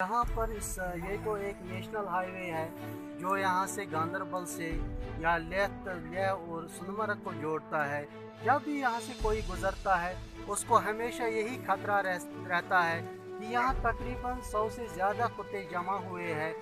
यहाँ पर ये तो एक नेशनल हाईवे है जो यहाँ से गांदरबल से या लेह और सोनमर्ग को जोड़ता है। जब भी यहाँ से कोई गुजरता है उसको हमेशा यही खतरा रहता है कि यहाँ तकरीबन 100 से ज़्यादा कुत्ते जमा हुए हैं।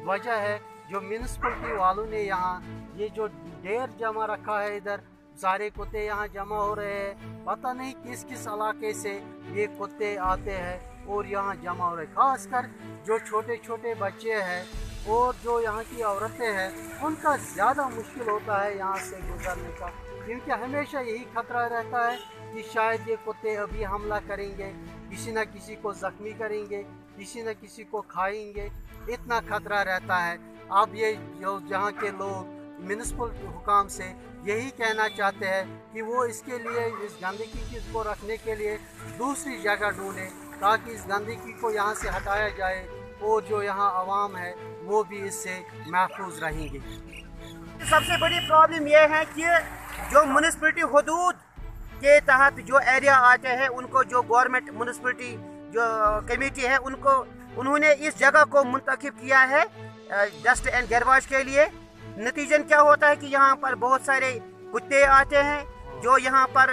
वजह है जो म्यूनिसिपलिटी वालों ने यहाँ ये जो ढेर जमा रखा है, इधर सारे कुत्ते यहाँ जमा हो रहे हैं। पता नहीं किस किस इलाके से ये कुत्ते आते हैं और यहाँ जमा हो रहे हैं। खासकर जो छोटे छोटे बच्चे हैं और जो यहाँ की औरतें हैं उनका ज़्यादा मुश्किल होता है यहाँ से गुजरने का, क्योंकि हमेशा यही खतरा रहता है कि शायद ये कुत्ते अभी हमला करेंगे, किसी न किसी को ज़ख्मी करेंगे, किसी न किसी को खाएंगे। इतना खतरा रहता है। अब ये जो जहाँ के लोग म्यूनिसिपल हुकाम से यही कहना चाहते हैं कि वो इसके लिए, इस गंदगी को रखने के लिए दूसरी जगह ढूंढें ताकि इस गंदगी को यहाँ से हटाया जाए और जो यहाँ आवाम है वो भी इससे महफूज रहेंगे। सबसे बड़ी प्रॉब्लम ये है कि जो म्यूनिसिपलिटी हुदूद के तहत जो एरिया आते हैं उनको जो गवर्नमेंट म्यूनिसिपलिटी जो कमेटी है उन्होंने इस जगह को मुंतखब किया है डस्ट एंड गैरवाश के लिए। नतीजन क्या होता है कि यहाँ पर बहुत सारे कुत्ते आते हैं जो यहाँ पर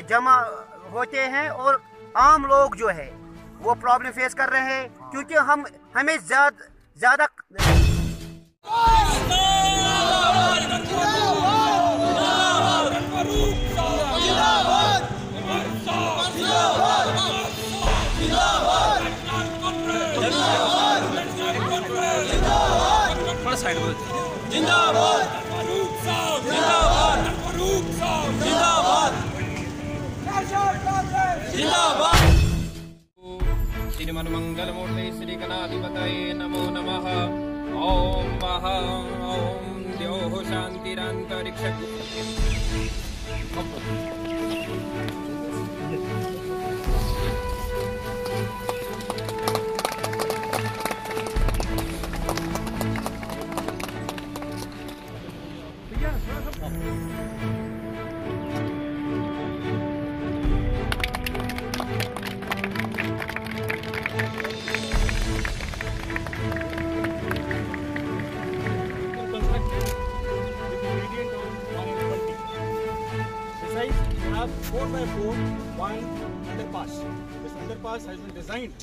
जमा होते हैं और आम लोग जो है वो प्रॉब्लम फेस कर रहे हैं, क्योंकि हमें ज़्यादा श्रीमन्मंगलमूर्ते श्री गणाधिपतये नमो नमः। ओम द्योः शांतिरंतरिक्ष। have 4x4 wide underpass. This underpass has been designed.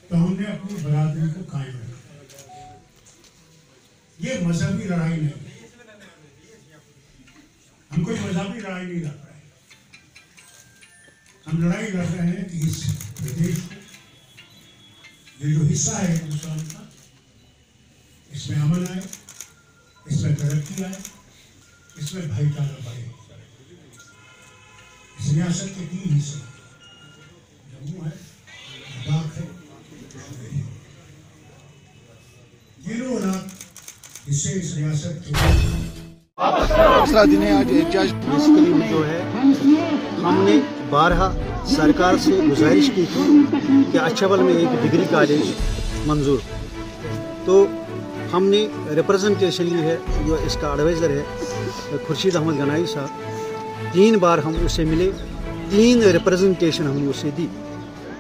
तो हमने अपनी बरादरी को कायम रखा। ये मजहबी लड़ाई नहीं, हम कोई मजहबी लड़ाई नहीं लड़ रहे हैं। हम लड़ाई लड़ रहे हैं कि इस प्रदेश को, ये जो हिस्सा है हिंदुस्तान का, इसमें अमन आए, इसमें तरक्की आए, इसमें भाईचारा बढ़े। इस रियासत के 3 हिस्से, जम्मू है, लद्दाख है, तीनों हिस्से इस रियासत के। दूसरा दिन है आज एजाज बेसिकली में जो है, हमने 12 सरकार से गुजारिश की थी कि अच्छाबल में एक डिग्री कॉलेज मंजूर, तो हमने रिप्रेजेंटेशन ली है। जो इसका एडवाइज़र है खुर्शीद अहमद गनाई साहब, 3 बार हम उससे मिले, 3 रिप्रेजेंटेशन हमने उससे दी,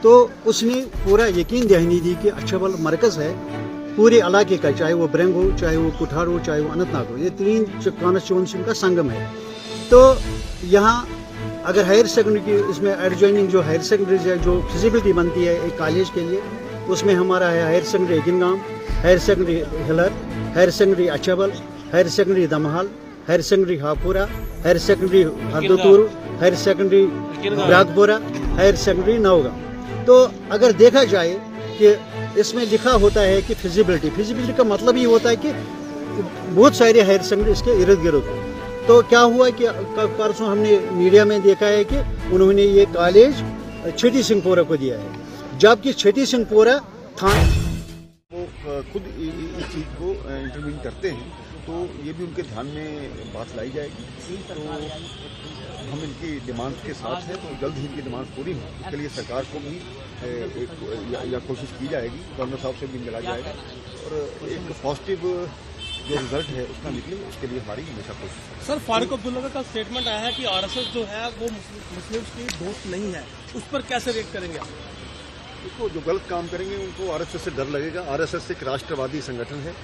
तो उसने पूरा यकीन दहानी दी कि अच्छाबल मरकज़ है पूरे इलाके का, चाहे वो ब्रेंग हो, चाहे वो कुठार हो, चाहे वो अनंतनाग हो, ये 3 कॉन्स्टिट्यूंसी का संगम है। तो यहाँ अगर हायर सेकेंडरी की इसमें एडजॉइनिंग जो हायर सेकेंडरी है, जो फिजिबिलिटी बनती है एक कॉलेज के लिए, उसमें हमारा है higher secondary Akingam, higher secondary Hiller, higher secondary Achabal, higher secondary Dumhal, higher secondary Hapura, higher secondary Hardotur, higher secondary Brakpora, higher secondary Naugam. तो अगर देखा जाए कि इसमें लिखा होता है कि फिजिबिलिटी का मतलब ये होता है कि बहुत सारे हायर सेकेंडरी इसके इर्द गिर्द हो। तो क्या हुआ कि परसों हमने मीडिया में देखा है कि उन्होंने ये कॉलेज छठी सिंहपुरा को दिया है, जबकि छठी सिंहपुरा था वो खुद इस चीज़ को इंटरवीन करते हैं तो ये भी उनके ध्यान में बात लाई जाएगी। तो हम इनकी डिमांड्स के साथ हैं, तो जल्द ही इनकी डिमांड्स पूरी हों, इसके लिए सरकार को भी या कोशिश की जाएगी, गवर्नर साहब से भी मिला जाएगा और एक पॉजिटिव जो रिजल्ट है उसका निकले, उसके लिए हमारी हमेशा कोशिश है। सर, फारूक अब्दुल्ला का स्टेटमेंट आया है कि आरएसएस जो है वो मुस्लिम्स की दोस्त नहीं है, उस पर कैसे रिएक्ट करेंगे आप? देखो, जो गलत काम करेंगे उनको आरएसएस से डर लगेगा। आरएसएस एक राष्ट्रवादी संगठन है।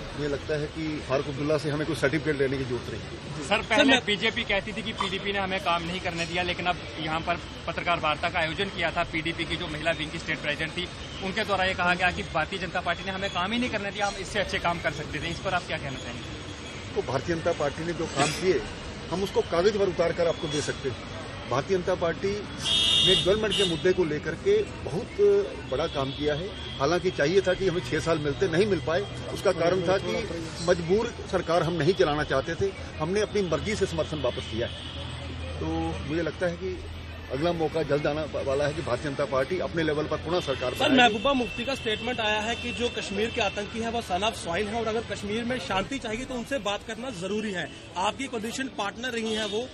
मुझे लगता है कि फारूक अब्दुल्ला से हमें कोई सर्टिफिकेट लेने की जरूरत नहीं। सर, पहले बीजेपी कहती थी कि पीडीपी ने हमें काम नहीं करने दिया, लेकिन अब यहाँ पर पत्रकार वार्ता का आयोजन किया था। पीडीपी की जो महिला विंग की स्टेट प्रेसिडेंट थी, उनके द्वारा ये कहा गया कि भारतीय जनता पार्टी ने हमें काम ही नहीं करने दिया, हम इससे अच्छे काम कर सकते थे। इस पर आप क्या कहना चाहेंगे? तो भारतीय जनता पार्टी ने जो काम किए हम उसको कागज पर उतार कर आपको दे सकते हैं। भारतीय जनता पार्टी ने डेवलपमेंट के मुद्दे को लेकर के बहुत बड़ा काम किया है। हालांकि चाहिए था कि हमें 6 साल मिलते, नहीं मिल पाए। उसका कारण था कि मजबूर सरकार हम नहीं चलाना चाहते थे, हमने अपनी मर्जी से समर्थन वापस किया है। तो मुझे लगता है कि अगला मौका जल्द आना वाला है कि भारतीय जनता पार्टी अपने लेवल पर पुनः सरकार। सर, महबूबा मुफ्ती का स्टेटमेंट आया है कि जो कश्मीर के आतंकी हैं वो सन ऑफ सॉइल हैं और अगर कश्मीर में शांति चाहिए तो उनसे बात करना जरूरी है। आपकी पोजीशन पार्टनर रही हैं, वो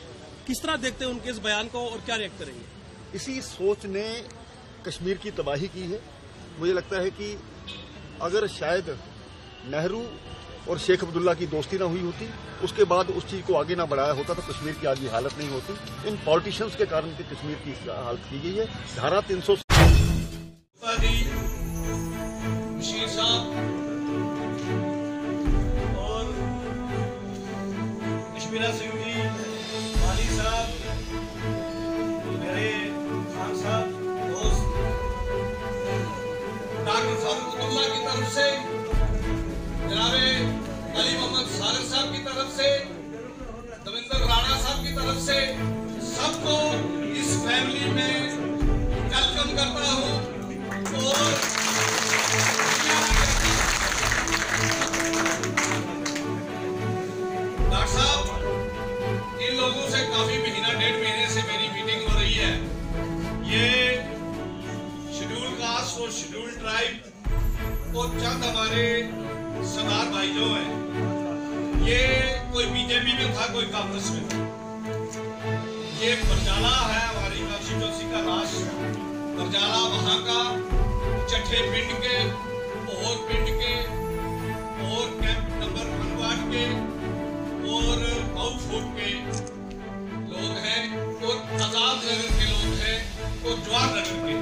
किस तरह देखते हैं उनके इस बयान को और क्या रिएक्ट करेंगे? इसी सोच ने कश्मीर की तबाही की है। मुझे लगता है कि अगर शायद नेहरू और शेख अब्दुल्ला की दोस्ती ना हुई होती, उसके बाद उस चीज को आगे ना बढ़ाया होता तो कश्मीर की आज ये हालत नहीं होती। इन पॉलिटिशियंस के कारण कश्मीर की हालत की गई है। धारा 300 बशीर साहब और कश्मीरा सिंह जी, माली साहब, मेरे खान साहब दोस्त डॉक्टर फारूक अब्दुल्ला की तरफ से, जनाबे अली मोहम्मद सागर साहब की तरफ से, दविंदर राणा साहब की तरफ से, सबको इस फैमिली में वेलकम करता हूँ। और डॉक्टर साहब, इन लोगों से काफी महीना 1.5 महीने से मेरी मीटिंग हो रही है। ये शेड्यूल कास्ट और शेड्यूल ट्राइब और चंद हमारे सरदार भाई जो हैं, ये कोई बीजेपी में था, कोई कांग्रेस में था। ये बरजाला है हमारी कॉन्स्टिट्यूंसी का राष्ट्र। बरजाला वहां का चट्ठे पिंड के, और पिंड के, और कैंप नंबर 1 वार्ड के, और आउट फोर्ट के लोग हैं, और आजाद नगर के लोग हैं, और जवाहर नगर के,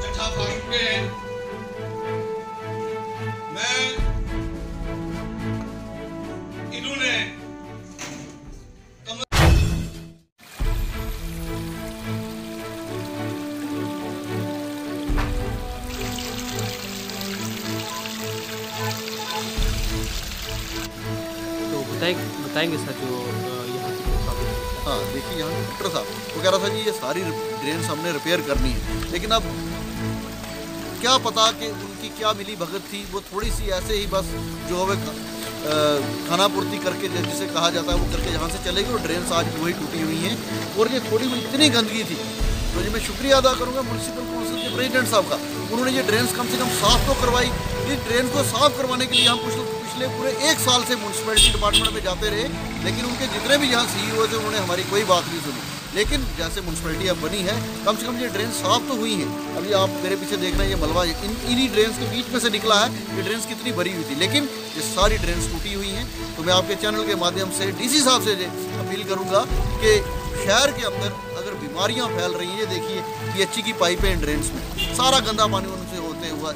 चट्ठा फारूक के हैं। मैं इन्होंने बताएंगे सर जो यहाँ की प्रॉब्लम। हाँ, देखिए यहाँ डॉक्टर साहब वो कह रहा था जी ये सारी ड्रेन्स हमने रिपेयर करनी है, लेकिन अब क्या पता कि उनकी क्या मिली भगत थी। वो थोड़ी सी ऐसे ही बस जो है खाना पूर्ति करके जिसे कहा जाता है वो करके यहाँ से चलेगी, और ड्रेन्स आज भी वही टूटी हुई हैं। और ये थोड़ी हुई इतनी गंदगी थी, तो ये मैं शुक्रिया अदा करूँगा म्यूनसिपल काउंसिल के प्रेसिडेंट साहब का। उन्होंने ये ड्रेन्स कम से कम साफ तो करवाई। इस ड्रेन को साफ करवाने के लिए हम पिछले पूरे 1 साल से म्यूनसिपैलिटी डिपार्टमेंट में जाते रहे, लेकिन उनके जितने भी यहाँ CEO थे उन्होंने हमारी कोई बात नहीं सुनी। लेकिन जैसे म्यूनसिपैलिटी अब बनी है, कम से कम ये ड्रेन साफ तो हुई है। अभी आप मेरे पीछे देख रहे हैं, ये मलबा इन्हीं ड्रेन्स के बीच में से निकला है। ये ड्रेन्स कितनी भरी हुई थी, लेकिन ये सारी ड्रेन्स टूटी हुई हैं। तो मैं आपके चैनल के माध्यम से DC साहब से अपील करूँगा कि शहर के अंदर अगर बीमारियाँ फैल रही हैं, ये देखिए PHE की पाइपें इन ड्रेन्स में, सारा गंदा पानी उनसे होते हुआ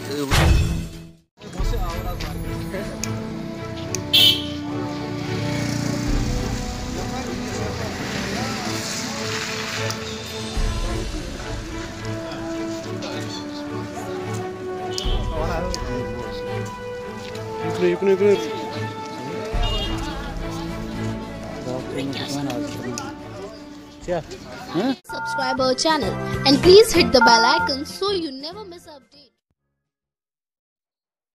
Subscribe our channel and please hit the bell icon so you never miss an update.